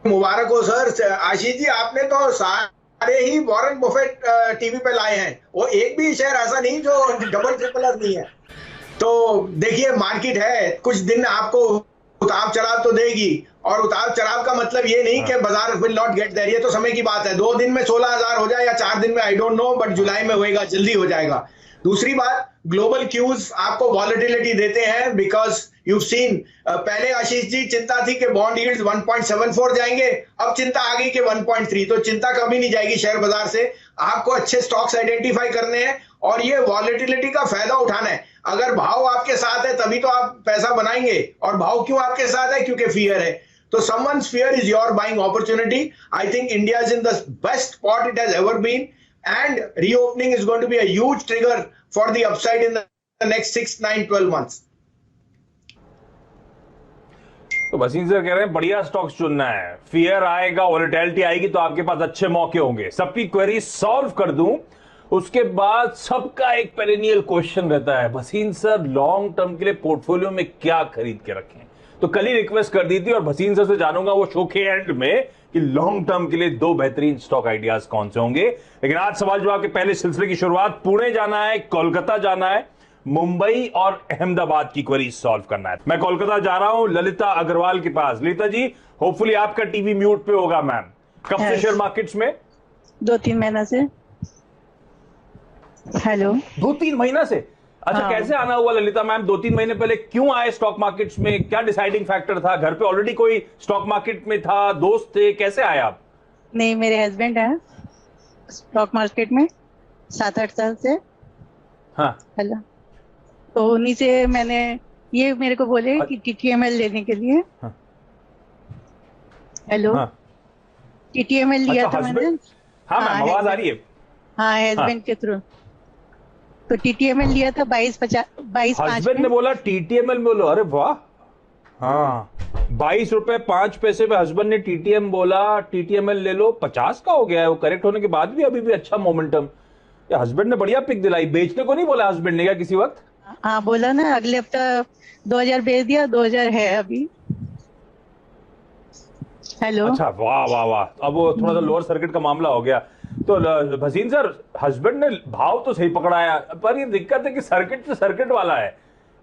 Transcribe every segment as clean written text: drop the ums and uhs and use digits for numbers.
मुबारक हो सर। आशीष जी, आपने तो सारे ही वॉरेन बफेट टीवी पे लाए हैं। वो एक भी शेयर ऐसा नहीं जो डबल ट्रिपल आर नहीं है। तो देखिए, मार्केट है, कुछ दिन आपको उतार चढ़ाव तो देगी। और उतार चढ़ाव का मतलब ये नहीं कि हाँ बाजार विल नॉट गेट देयर। ये तो समय की बात है, 2 दिन में 16,000 हो जाए या 4 दिन में, आई डोंट नो, बट हाँ जुलाई में होएगा, जल्दी हो जाएगा। दूसरी बात, ग्लोबल क्यूज आपको वॉलेटिलिटी देते हैं, बिकॉज यू सीन, पहले आशीष जी चिंता थी कि बॉन्ड यील्ड्स 1.74 जाएंगे, अब चिंता आ गई कि 1.3। तो चिंता कभी नहीं जाएगी शेयर बाजार से। आपको अच्छे स्टॉक्स आइडेंटिफाई करने हैं और ये वॉलेटिलिटी का फायदा उठाना है। अगर भाव आपके साथ है तभी तो आप पैसा बनाएंगे, और भाव क्यों आपके साथ है? क्योंकि फियर है। तो someone's fear is your buying opportunity. I think India is in the best spot it has ever been, and reopening is going to be a huge trigger for the upside in the next 6, 9, 12 months. तो Waseem sir कह रहे हैं बढ़िया stocks चुनना है, fear आएगा, volatility आएगी तो आपके पास अच्छे मौके होंगे। सबकी क्वेरी सॉल्व कर दूं, उसके बाद सबका एक पेरेनियल क्वेश्चन रहता है, वसीम सर लॉन्ग टर्म के लिए पोर्टफोलियो में क्या खरीद के रखें। तो कल ही रिक्वेस्ट कर दी थी और वसीम सर से जानूंगा वो शो के एंड में कि लॉन्ग टर्म के लिए 2 बेहतरीन स्टॉक आइडियाज कौन से होंगे। लेकिन आज सवाल जवाब के पहले सिलसिले की शुरुआत, पुणे जाना है, कोलकाता जाना है, मुंबई और अहमदाबाद की क्वेरी सॉल्व करना है। मैं कोलकाता जा रहा हूं ललिता अग्रवाल के पास। ललिता जी, होपफुली आपका टीवी म्यूट पे होगा। मैम, कब से शेयर मार्केट्स में? 2-3 महीना से। हेलो, 2-3 महीना से? अच्छा, हाँ। कैसे आना हुआ ललिता मैम? 2-3 महीने पहले क्यों आए स्टॉक मार्केट्स में? क्या डिसाइडिंग फैक्टर था? घर पे ऑलरेडी कोई स्टॉक मार्केट में था, दोस्त थे, कैसे आए आप? नहीं, मेरे हस्बैंड है स्टॉक मार्केट में 7-8 साल से। हाँ। हेलो, तो उन्हीं से मैंने, ये मेरे को बोले कि टीटीएमएल लेने के लिए। हाँ। हेलो, हाँ। टीटीएमएल लिया अच्छा, था मैंने। हाँ मैम, आवाज आ रही है। हाँ, हस्बैंड के थ्रू। तो टीटीएमएल लिया था 22.5 हस्बैंड ने में। बोला टीटीएमएल बोलो, अरे वाह। हाँ, 22 रुपए 5 पैसे में हस्बैंड ने टीटीएम बोला, टीटीएमएल ले लो। 50 का हो गया है वो, करेक्ट होने के बाद भी अभी भी अच्छा मोमेंटम। या हस्बैंड ने बढ़िया पिक दिलाई। बेचने को नहीं बोला हस्बैंड ने क्या किसी वक्त? हाँ, बोला ना, अगले हफ्ता 2000 बेच दिया, 2000 है अभी। हेलो। अच्छा, वाह वाह वाह। अब वो थोड़ा सा लोअर सर्किट का मामला हो गया। तो भसीन सर, हस्बैंड ने भाव तो सही पकड़ाया, पर ये दिक्कत है कि सर्किट से सर्किट वाला है।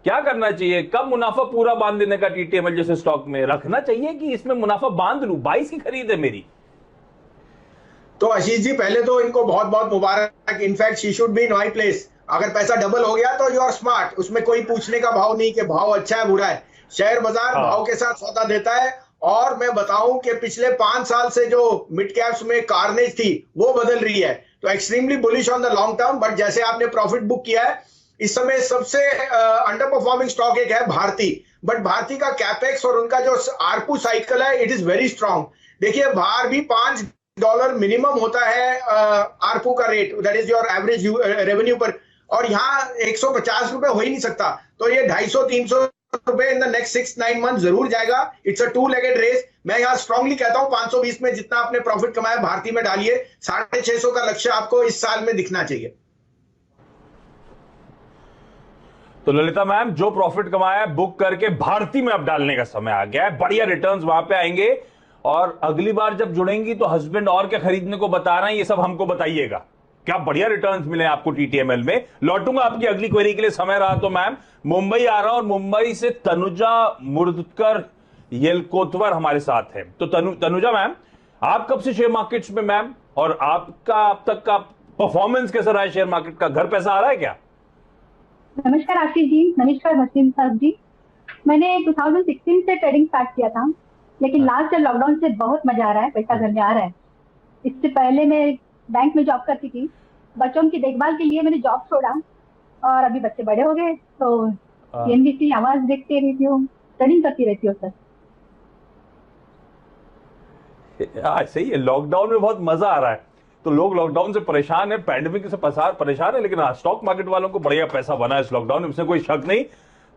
क्या करना चाहिए? कब मुनाफा पूरा बांध देने का टीटीएमएल जैसे स्टॉक में रखना चाहिए कि इसमें मुनाफा बांध लूं? 22 की खरीद है मेरी। तो आशीष जी, पहले तो इनको बहुत बहुत मुबारक। In fact she should be in my place. अगर पैसा डबल हो गया तो यू आर स्मार्ट। उसमें कोई पूछने का भाव नहीं कि भाव अच्छा है बुरा है। शेयर बाजार भाव के साथ सौदा देता है। और मैं बताऊं कि पिछले 5 साल से जो मिड कैप्स में कार्नेज थी वो बदल रही है। तो extremely bullish on the long term. But जैसे आपने प्रॉफिट बुक किया है, इस समय सबसे अंडर परफॉर्मिंग स्टॉक एक है भारती। बट भारती का कैपेक्स और उनका जो आरपू साइकिल है, इट इज वेरी स्ट्रांग। देखिए, बाहर भी $5 मिनिमम होता है आरपू का rate, that is your average revenue पर। और यहाँ 150 रुपए हो ही नहीं सकता। तो ये 250-300 रुपए इन द नेक्स्ट 6-9 मंथ जरूर जाएगा। It's a 2-legged race. मैं यहाँ स्ट्रांगली कहता हूँ 520 में जितना आपने प्रॉफिट कमाया भारती में डालिए। 650 का लक्ष्य आपको इस साल में दिखना चाहिए। तो ललिता मैम, जो प्रॉफिट कमाया बुक करके भारती में अब डालने का समय आ गया है। बढ़िया रिटर्न्स वहां पे आएंगे। और अगली बार जब जुड़ेंगी तो हस्बैंड और क्या खरीदने को बता रहे हैं, ये सब हमको बताइएगा। क्या बढ़िया रिटर्न्स मिले आपको टीटीएमएल में। लौटूंगा आपकी अगली क्वेरी के लिए, समय रहा तो। मैम, मुंबई आ रहा हूं और मुंबई से तनुजा मुर्दकर येलकोतवर हमारे साथ है। तो तनुजा मैम, आप कब से शेयर मार्केट्स में मैम, और आपका अब तक का परफॉर्मेंस कैसा रहा है शेयर मार्केट का? घर पैसा आ रहा है क्या? नमस्कार आशीष जी, नमस्कार वसीम साहब जी। मैंने 2016 से ट्रेडिंग स्टार्ट किया था, लेकिन लास्ट ईयर लॉकडाउन से बहुत मजा आ रहा है, पैसा घर में आ रहा है। इससे पहले मैं बैंक में जॉब करती थी। बच्चों की देखभाल के लिए मैंने जॉब छोड़ा और अभी बच्चे बड़े हो गए तो एनबीसी आवाज देखते रहती हूँ, ट्रेडिंग करती रहती हूँ सर। सही है, लॉकडाउन में बहुत मजा आ रहा है। तो लोग लॉकडाउन से परेशान है, पैंडेमिक से परेशान है, लेकिन स्टॉक मार्केट वालों को बढ़िया पैसा बना है इस लॉकडाउन में, इसमें कोई शक नहीं।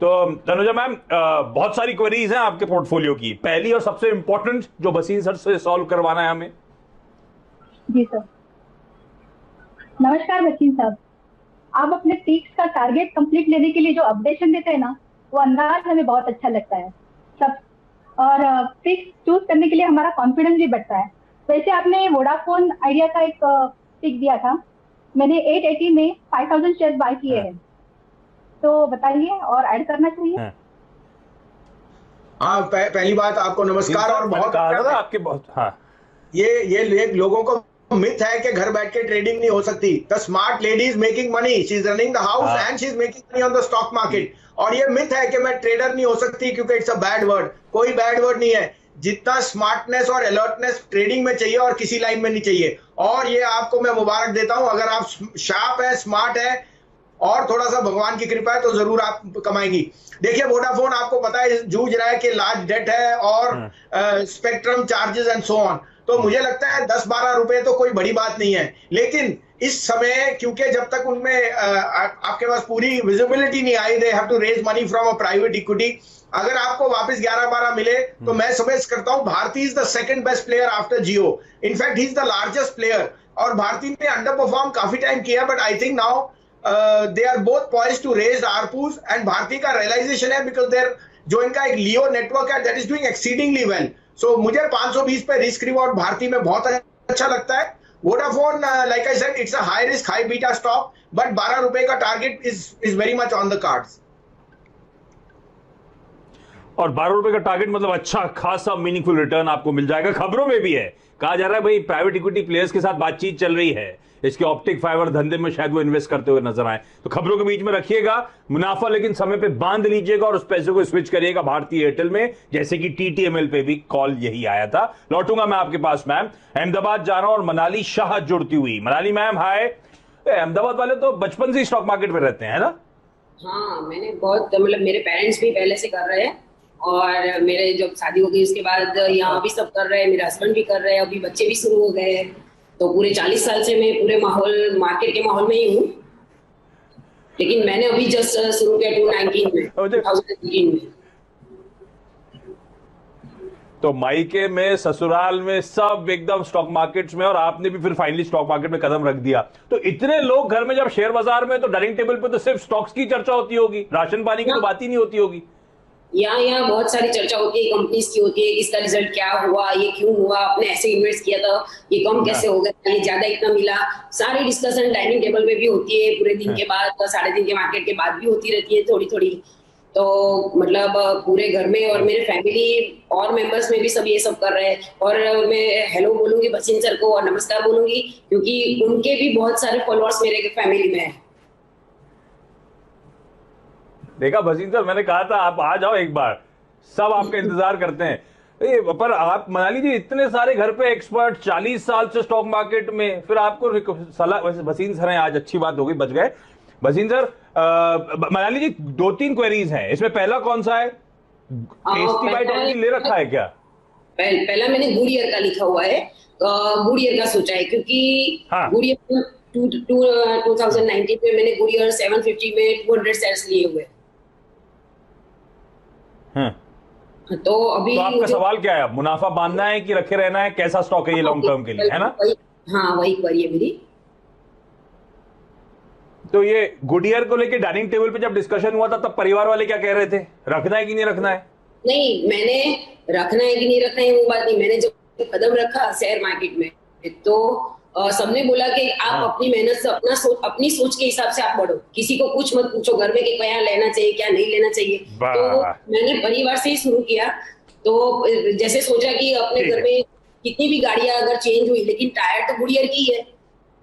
तो तनुजा मैम, बहुत सारी क्वेरीज हैं आपके पोर्टफोलियो की। पहली और सबसे इंपॉर्टेंट जो वसीम सर से सॉल्व करवाना है हमें। जी सर। नमस्कार वसीम साहब, आप अपने पीक्स का टारगेट कंप्लीट लेने के लिए जो अपडेशन देते हैं ना, वो अंदाज हमें बहुत अच्छा लगता है। और पिक चूज करने के लिए हमारा कॉन्फिडेंस भी बढ़ता है। वैसे आपने वोडाफोन आइडिया का एक पिक दिया था, मैंने 880 में 5000 शेयर बाय किए हैं, तो बताइए और ऐड करना चाहिए। हाँ, पहली बात आपको नमस्कार और बहुत कहा था आपके बहुत। हाँ, ये लोगों को मिथ है कि घर बैठ के ट्रेडिंग नहीं हो सकती। The smart lady is making money, she is running the house and she is making money on the stock market. और ये मिथ है कि मैं ट्रेडर नहीं हो सकती, क्योंकि इट्स अ बैड वर्ड। कोई बैड वर्ड नहीं है। जितना स्मार्टनेस और अलर्टनेस ट्रेडिंग में चाहिए और किसी लाइन में नहीं चाहिए। और ये आपको मैं मुबारक देता हूं, अगर आप शार्प है, स्मार्ट है और थोड़ा सा भगवान की कृपा है तो जरूर आप कमाएंगी। देखिए, वोडाफोन आपको पता है जूझ रहा है कि लार्ज डेट है और spectrum charges and so on. तो मुझे लगता है 10-12 रुपए तो कोई बड़ी बात नहीं है। लेकिन इस समय क्योंकि जब तक उनमें आपके पास पूरी विजिबिलिटी नहीं आई, they have to raise money from a private equity. अगर आपको वापस 11-12 मिले तो मैं सजेस्ट करता हूं, Bharti is the second best player after Jio. In fact he is the largest player. और भारती ने अंडर परफॉर्म काफी टाइम किया, but I think now they are both poised to raise ARPUs and Bharti का realization है because their जो इनका एक लियो नेटवर्क है that is doing exceedingly well. So मुझे 520 पे रिस्क रिवॉर्ड भारती में बहुत अच्छा लगता है। Vodafone like I said it's a high risk high beta stock, but 12 रुपए का target is very much on the cards. और 12 रुपए का टारगेट मतलब अच्छा खासा मीनिंगफुल रिटर्न आपको मिल जाएगा। खबरों में भी है, कहा जा रहा है भाई प्राइवेट इक्विटी प्लेयर्स के साथ बातचीत चल रही है, इसके ऑप्टिक फाइबर धंधे में शायद वो इन्वेस्ट करते हुए नजर आए। तो खबरों के बीच में रखिएगा मुनाफा, लेकिन समय पे बांध लीजिएगा और उस पैसे को स्विच करिएगा भारतीय एयरटेल में, जैसे कि टीटीएमएल पे भी कॉल यही आया था। लौटूंगा मैं आपके पास मैम, अहमदाबाद जा रहा हूं और मनाली शाह जुड़ती हुई। Manali ma'am hi. अहमदाबाद वाले तो बचपन से स्टॉक मार्केट में रहते हैं ना? हाँ, मैंने बहुत मतलब मेरे पेरेंट्स भी पहले से कर रहे हैं और मेरे जब शादी हो गई उसके बाद यहाँ भी सब कर रहे हैं, मेरे हस्बैंड भी कर रहे हैं, अभी बच्चे भी शुरू हो गए हैं। तो पूरे 40 साल से मैं पूरे माहौल मार्केट के माहौल में ही हूँ, लेकिन मैंने अभी जस्ट शुरू किया 2019 में। तो मायके में ससुराल में सब एकदम स्टॉक मार्केट्स में, और आपने भी फिर फाइनली स्टॉक मार्केट में कदम रख दिया। तो इतने लोग घर में जब शेयर बाजार में, तो डाइनिंग टेबल पे तो सिर्फ स्टॉक्स की चर्चा होती होगी, राशन पानी की तो बात ही नहीं होती होगी। यहाँ बहुत सारी चर्चा होती है, कंपनीज की होती है, इसका रिजल्ट क्या हुआ, ये क्यों हुआ, आपने ऐसे इन्वेस्ट किया था, ये कम कैसे हो गया, ये ज्यादा इतना मिला। सारी डिस्कशन डाइनिंग टेबल पे भी होती है, पूरे दिन के बाद, साढ़े दिन के मार्केट के बाद भी होती रहती है थोड़ी थोड़ी। तो मतलब पूरे घर में और मेरे फैमिली और मेंबर्स में भी सब ये सब कर रहे हैं। और मैं हेलो बोलूंगी बसिन सर को और नमस्कार बोलूंगी, क्योंकि उनके भी बहुत सारे फॉलोअर्स मेरे फैमिली में है। देखा भसीन सर, मैंने कहा था आप आ जाओ एक बार, सब आपका इंतजार करते हैं। पर आप मनाली जी इतने सारे घर पे एक्सपर्ट, 40 साल से स्टॉक मार्केट में, फिर आपको सलाह। वैसे भसीन सर हैं, आज अच्छी बात हो गई, बच गए। भसीन सर, मनाली जी 2-3 क्वेरीज हैं, इसमें पहला कौन सा है? टेस्टी बाइट ऑनली ले रखा है क्या? पहला मैंने गुड ईयर का लिखा हुआ है, गुड ईयर का सोचा है, क्योंकि गुड ईयर 2019 में मैंने गुड ईयर 750 में 200 शेयर्स लिए हुए। तो अभी तो आपका सवाल क्या है? मुनाफा बांधना है कि रखे रहना है? कैसा स्टॉक है ये लॉन्ग टर्म के लिए, है ना? हाँ, वही क्वेरी है मेरी। तो ये गुड ईयर को लेके डाइनिंग टेबल पे जब डिस्कशन हुआ था, तब परिवार वाले क्या कह रहे थे? रखना है कि नहीं रखना है? नहीं, मैंने रखना है कि नहीं रखना है वो बात नहीं, मैंने जब कदम रखा शेयर मार्केट में तो सबने बोला कि आप अपनी मेहनत से अपनी सोच के हिसाब से आप बढ़ो, किसी को कुछ मत पूछो घर में कि क्या लेना चाहिए क्या नहीं लेना चाहिए। तो मैंने परिवार से ही शुरू किया। तो जैसे सोचा कि अपने घर में कितनी भी गाड़ियां अगर चेंज हुई, लेकिन टायर तो गुड ईयर की है,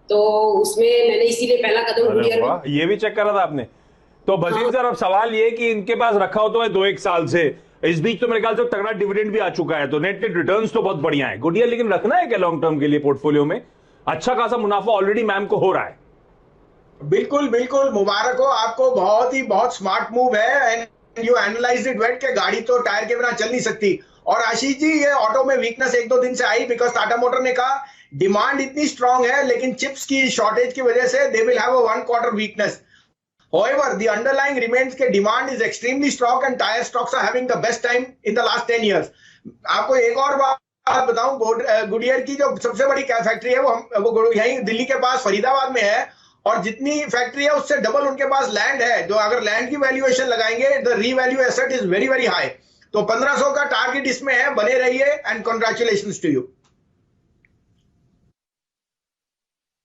तो उसमें मैंने इसीलिए पहला कदम गुड ईयर। ये भी चेक करा था आपने? तो भसीन सर, अब सवाल ये कि इनके पास रखा हो तो है 2-1 साल से, इस बीच तो मेरे ख्याल से तगड़ा डिविडेंड भी आ चुका है, तो नेट रिटर्न्स तो बहुत बढ़िया है। गुड ईयर लेकिन रखना है क्या लॉन्ग टर्म के लिए पोर्टफोलियो में? अच्छा खासा मुनाफा ऑलरेडी मैम को हो रहा है। बिल्कुल बिल्कुल, मुबारक हो आपको, बहुत स्मार्ट मूव है एंड यू एनालाइज इट वेट के गाड़ी तो टायर के बिना चल नहीं सकती। और आशीष जी, ये ऑटो में वीकनेस 1-2 दिन से आई बिकॉज टाटा मोटर ने कहा डिमांड इतनी स्ट्रांग है, लेकिन चिप्स की शॉर्टेज की वजह से they will have a 1 quarter weakness. However, the underlying remains के demand is extremely strong and tire stocks are having the best time in the last 10 years. आपको एक और बात बताऊं, गुडियर की जो सबसे बड़ी फैक्ट्री है वो यहीं दिल्ली के पास फरीदाबाद में है, और जितनी फैक्ट्री है उससे डबल उनके पास लैंड है। जो अगर लैंड की वैल्यूएशन लगाएंगे, the revalue asset is very very high. तो 1500 का टारगेट इसमें है, बने रहिए एंड कॉन्ग्रेचुलेशंस टू यू।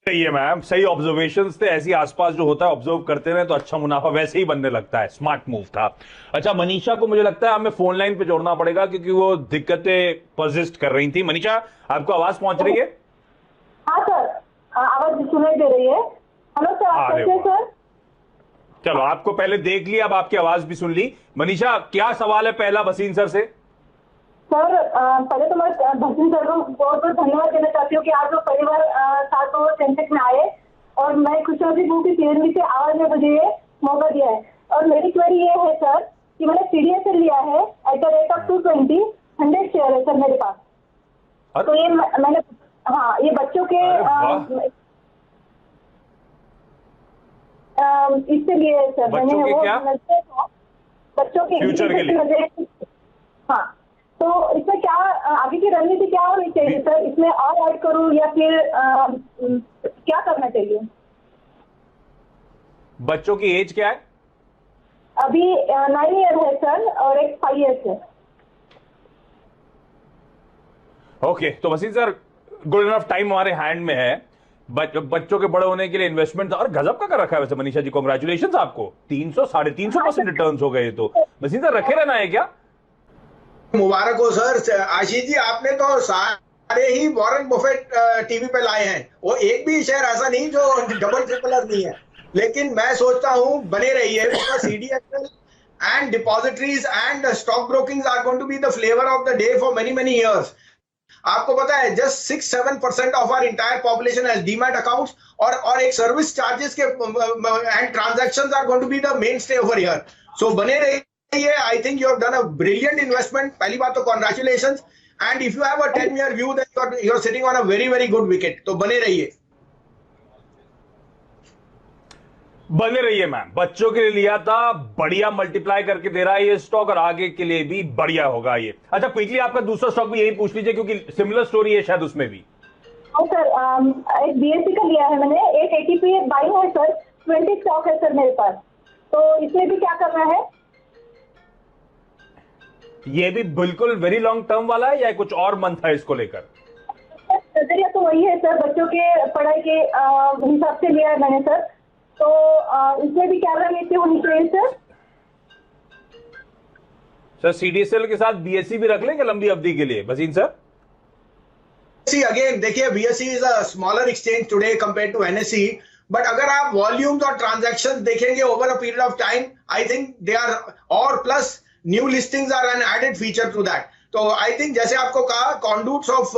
सही है मैम, सही ऑब्जर्वेशंस थे। ऐसी आसपास जो होता है ऑब्जर्व करते रहे तो अच्छा मुनाफा वैसे ही बनने लगता है। स्मार्ट मूव था। अच्छा, मनीषा को मुझे लगता है हमें फोन लाइन पे जोड़ना पड़ेगा क्योंकि वो दिक्कतें परसिस्ट कर रही थी। मनीषा, आपको आवाज पहुंच रही है? हाँ सर, आवाज सुनाई दे रही है। हेलो सर, आप कैसे हैं सर? चलो, आपको पहले देख लिया, अब आपकी आवाज भी सुन ली। मनीषा, क्या सवाल है पहला भसीन सर से? सर, पहले तो मैं भसीन सर को बहुत बहुत धन्यवाद देना चाहती हूँ कि आज वो परिवार साथ वो सेंसेक्स में आए और मैं खुशहाली हूँ कि सीएनबी से आवाज में मुझे ये मौका दिया है। और मेरी क्वेरी ये है सर कि मैंने सीडीएसएल लिया है at the rate of 220, 100 share है सर मेरे पास। तो ये मैंने, हाँ, ये बच्चों के इससे लिए है सर। मैंने वो बच्चों के फ्यूचर के लिए। हाँ, तो इसमें क्या आगे की रणनीति क्या होनी चाहिए सर? इसमें और ऐड करूं या फिर क्या करना चाहिए? बच्चों की एज क्या है? अभी 9 ईयर है सर और एक 5 ईयर है। ओके, तो Waseem sir, good enough time हमारे हैंड में है। बच्चों के बड़े होने के लिए इन्वेस्टमेंट और गजब का कर रखा है वैसे मनीषा जी। कांग्रेचुलेशंस आपको, 300 350% रिटर्न्स हो गए। तो वसीम सर, रखे रहना है क्या? मुबारक हो सर। आशीष जी, आपने तो सारे ही वॉरेन बफेट टीवी पे लाए हैं। वो एक भी शेयर ऐसा नहीं जो डबल ट्रिपल नहीं है। लेकिन मैं सोचता हूं बने रहिए, because CDSL and depositories and stock broking are going to be the flavour of the day for many many years. आपको पता है just 6-7% of our entire population has demat accounts और एक सर्विस चार्जेस के and transactions are going to be the main stay over here. So बने रहिए। I think you have done a brilliant investment. पहली बात तो congratulations. And if you have a 10-year view, then you're sitting on a very very good wicket. तो बने रहिए। बने रहिए मैम। बच्चों के लिए लिया था, बढ़िया मल्टीप्लाई करके दे रहा है ये स्टॉक और आगे के लिए भी बढ़िया होगा ये। अच्छा, क्विकली आपका दूसरा स्टॉक भी यही पूछ लीजिए क्योंकि सिमिलर स्टोरी है शायद उसमें भी। हाँ सर, एक बीएससी का लिया है मैंने, एक एटीपी बाइंग है सर, 20 स्टॉक है सर मेरे पास। तो इसमें भी क्या करना है? ये भी बिल्कुल वेरी लॉन्ग टर्म वाला है या कुछ और मंथ है इसको लेकर? नजरिया तो वही है सर, बच्चों के पढ़ाई के हिसाब से लिया है मैंने सर। तो इसमें भी क्या रणनीति होनी चाहिए सर? सर, सीडीएसएल के साथ बीएससी भी रख लेंगे लंबी अवधि के लिए भसीन सर? अगेन देखिए, BSC is a smaller exchange today compared to NSE, but अगर आप वॉल्यूम्स और ट्रांजैक्शंस देखेंगे over a period of time, I think they are, और plus new listings are an added feature to that. तो I think जैसे आपको कहा, conduits of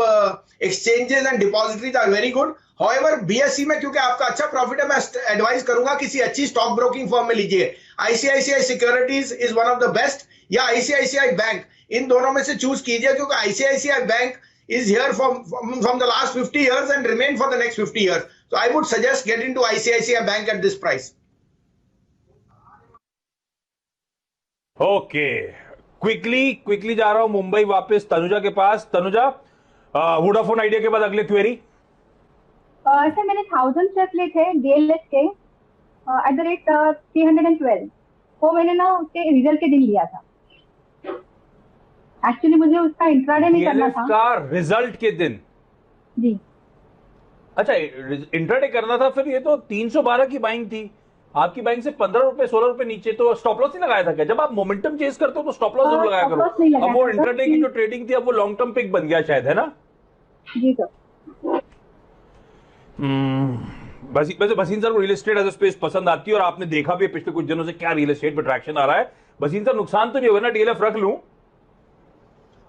exchanges and depositories are very good. However BSC में क्योंकि आपका अच्छा प्रॉफिट है, मैं एडवाइस करूंगा किसी अच्छी स्टॉक ब्रोकिंग फर्म में लीजिए। ICICI securities is one of the best, या आईसीआईसीआई बैंक, इन दोनों में से चूज कीजिए क्योंकि ICICI bank is here from the last 50 years and remain for the next 50 years. So I would suggest get into ICICI Bank at this price. Okay, quickly जा रहा हूं मुंबई वापस तनुजा के पास। तनुजा, वोडाफोन आइडिया के बाद अगले क्वेरी। सर, मैंने 1000 share लिए थे डीएलएस के एट द रेट 312। वो मैंने ना उसके रिजल्ट के दिन लिया था। एक्चुअली मुझे उसका इंट्राडे नहीं करना था। का रिजल्ट के दिन? जी। अच्छा, इंट्राडे करना था। फिर ये तो 312 की बाइंग थी, आपकी बाइंग से 15 रुपए 16 रुपए नीचे, तो स्टॉप लॉस नहीं लगाया था क्या? जब आप मोमेंटम चेस करते हो तो स्टॉप लॉस जरूर लगाया करो। अब वो इंट्राडे की जो ट्रेडिंग थी अब वो लॉन्ग टर्म पिक बन गया शायद, है ना? जी सर। वैसे भसीन सर को real estate as a space पसंद आती है और आपने देखा भी पिछले कुछ दिनों से क्या रियल एस्टेट पे ट्रैक्शन आ रहा है। भसीन सर, नुकसान तो नहीं होगा ना? डीएलएफ रख लूं?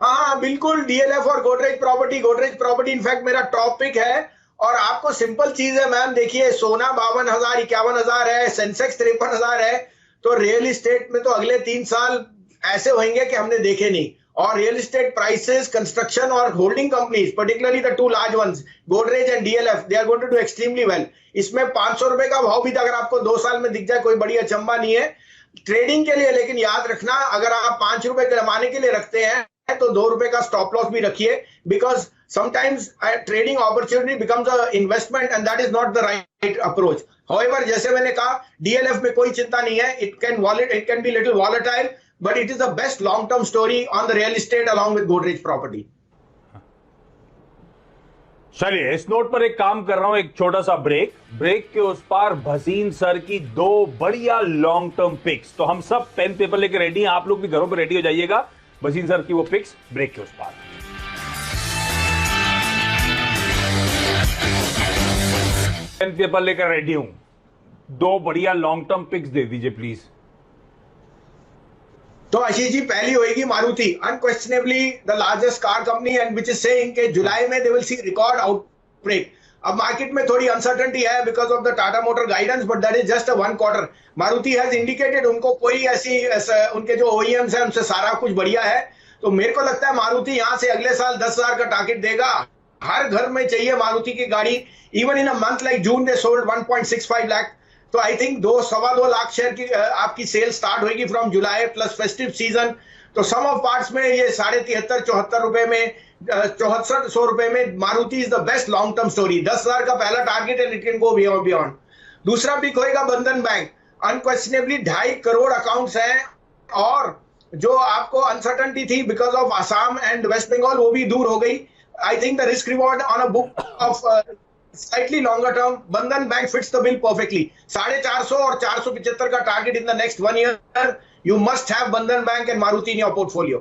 हाँ बिल्कुल, डीएलएफ और गोदरेज प्रॉपर्टी इनफैक्ट मेरा टॉपिक है। और आपको सिंपल चीज है मैम, देखिए सोना 52,000 51,000 है, सेंसेक्स 53,000 है। तो रियल एस्टेट में तो अगले 3 साल ऐसे होंगे कि हमने देखे नहीं। और रियल एस्टेट प्राइसेस, कंस्ट्रक्शन और holding companies, particularly the 2 large ones, Godrej and DLF, they are going to do extremely well. इसमें 500 रुपए का भाव भी अगर आपको 2 साल में दिख जाए, कोई बड़ी अचंबा नहीं है ट्रेडिंग के लिए। लेकिन याद रखना, अगर आप 5 रुपए कमाने के लिए रखते हैं तो 2 रुपए का स्टॉप लॉस भी रखिए, because sometimes trading opportunity becomes a investment and that is not the right approach. However, जैसे मैंने कहा, डीएलएफ में कोई चिंता नहीं है, it can be little volatile, but it is the best long-term story on the real estate along with Godrej Property. चलिए इस नोट पर एक काम कर रहा हूं, एक छोटा सा ब्रेक के उस पार भसीन सर की दो बढ़िया लॉन्ग टर्म पिक्स। तो हम सब पेन पेपर लेकर रेडी हैं, आप लोग भी घरों पर रेडी हो जाइएगा। भसीन सर की वो पिक्स ब्रेक के उस पार। पेन पेपर लेकर रेडी हूं, दो बढ़िया लॉन्ग टर्म पिक्स दे दीजिए प्लीज। तो आशीष जी पहली होगी Maruti, unquestionably the largest car company and which is saying कि जुलाई में they will see record outbreak. अब मार्केट में थोड़ी अनसर्टेनिटी है because of the Tata motor guidance, but that is just a one quarter. Maruti has indicated उनको कोई ऐसी उनके जो ओईएम्स हैं उनसे सारा कुछ बढ़िया है। तो मेरे को लगता है मारुति यहां से अगले साल 10,000 का टारगेट देगा। हर घर में चाहिए मारुति की गाड़ी। Even in a month like June they sold 1.65 lakh. तो आई थिंक 2-2.25 लाख शेयर की आपकी सेल स्टार्ट होगी from July plus festive season. तो सम ऑफ पार्ट्स में ये 73-74 रुपए में 6400 रुपए में Maruti is the best long term story. 10,000 का पहला target and it can go beyond. दूसरा पिक होएगा बंधन बैंक। अनक्वेश्चनेबली 2.5 करोड़ अकाउंट्स हैं और जो आपको अनसर्टनिटी थी because of Assam and West Bengal वो भी दूर हो गई। I think the risk reward on a book of slightly longer term, Bandhan Bank fits the bill perfectly. 450 और 475 का target in the next 1 year. You must have Bandhan Bank and Maruti in your portfolio.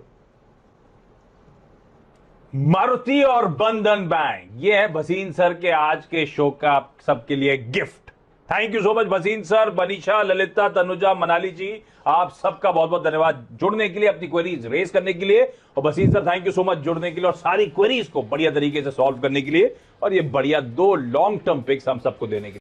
Maruti और बंधन bank, ये है Bhasin sir के आज के show का सबके लिए gift. Thank you so much Bhasin sir, Banisha, Lalita, Tanuja, Manali ji, आप सबका बहुत बहुत धन्यवाद जुड़ने के लिए, अपनी क्वेरीज रेज करने के लिए। और Bhasin sir thank you so much जुड़ने के लिए और सारी क्वेरीज को बढ़िया तरीके से सॉल्व करने के लिए और ये बढ़िया दो लॉन्ग टर्म पिक्स हम सबको देने के लिए।